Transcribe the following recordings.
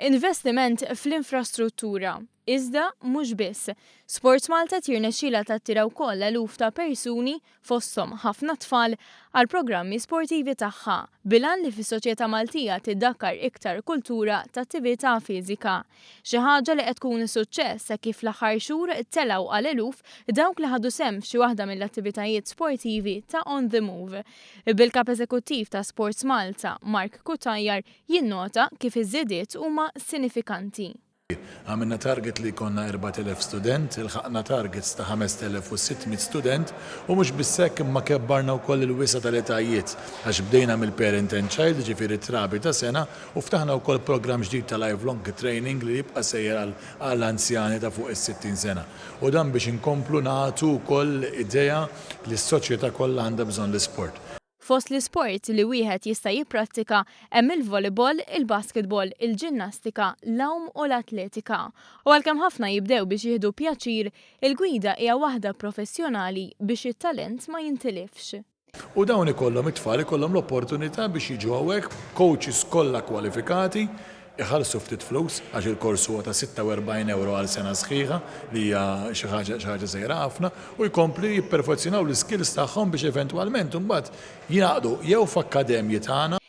Investiment fl-infrastruttura. Iżda mhux biss. Sports Malta tirnexxiela tattira wkoll eluf ta' persuni fosthom ħafna tfal għal programmi sportivi tagħha bilan li fis-soċjetà Maltija tiddakkar iktar kultura ta' attività fiżika. Xi ħaġa li qed tkun suċċess kif l-aħħar xhur telgħu għal eluf dawk li ħadu sehem f'xi waħda mill-attivitajiet sportivi ta' On the Move. Bil-kap eżekuttiv ta' Sports Malta, Mark Kutajjar, jinnota kif iż-żiediet huma sinifikanti. Għamilna target li konna 4,000 student, il-ħakna targets ta' 5,600 student u mux bissek imma kebbarna wkoll il-wisa tal-etajiet għax bdejna mill-parent and child ġifiri trabi ta' sena u ftaħna wkoll program ġdid ta' lifelong training li jibqa' sejjer għall-anzjani ta' fuq is-60 sena. U dan biex inkomplu nagħtu wkoll idea li s-soċjetà kollha għandha bżonn l-isport. Fost l-sport li wieħed jista' jipprattika hemm il-volleyball, il-basketball, il-ġinnastika, l-awm u l-atletika. U għalkemm ħafna jibdew biex jieħdu pjaċir, il-gwida hija waħda professjonali biex it-talent ma jintilifx. U dawn ikollhom it-tfal ikollhom l-opportunità biex jiġu hawnhekk coaches kollha kwalifikati iħallsu ftit flus għax il-kors huwa ta' 46 euro għal sena sħiħa li hija xi ħaġa żgħira ħafna u jkompli jipperfezzjonaw l-iskills tagħhom biex eventwalment imbagħad jingħaqdu jew f'akkademji tagħna.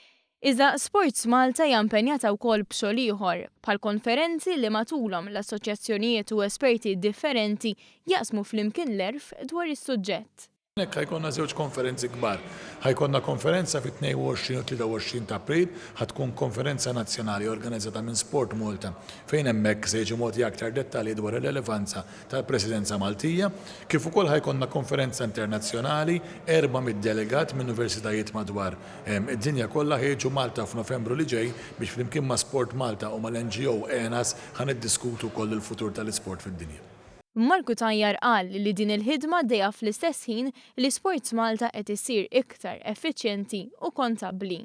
Iżda Sports Malta hija impenjata wkoll b'xogħol ieħor bħal konferenzi li matulhom l-assoċjazzjonijiet u esperti differenti jaqsmu flimkien l-erf dwar is-suġġett. Nek ħajkonna żewġ konferenzi kbar. Ħajkonna konferenza fit-22 u 23 ta' April, ħatkun konferenza nazzjonali organizzata minn Sport Malta, fejn hemmhekk se jiġu mogħti aktar dettalji dwar ir-relevanza tal-Presidenza Maltija, kif ukoll ħajkonna konferenza internazzjonali 4 mid-delegat minn universitajiet madwar id-dinja kollha ħejġu Malta f'Novembru li ġej biex flimkien ma' Sport Malta u mal-NGO ENAS ħaniddiskutu wkoll il-futur tal-isport fid-dinja. Mark Kutajjar qal li din il-ħidma dejja fl-istess ħin li Sports Malta qed isir iktar effiċjenti u kontabbli.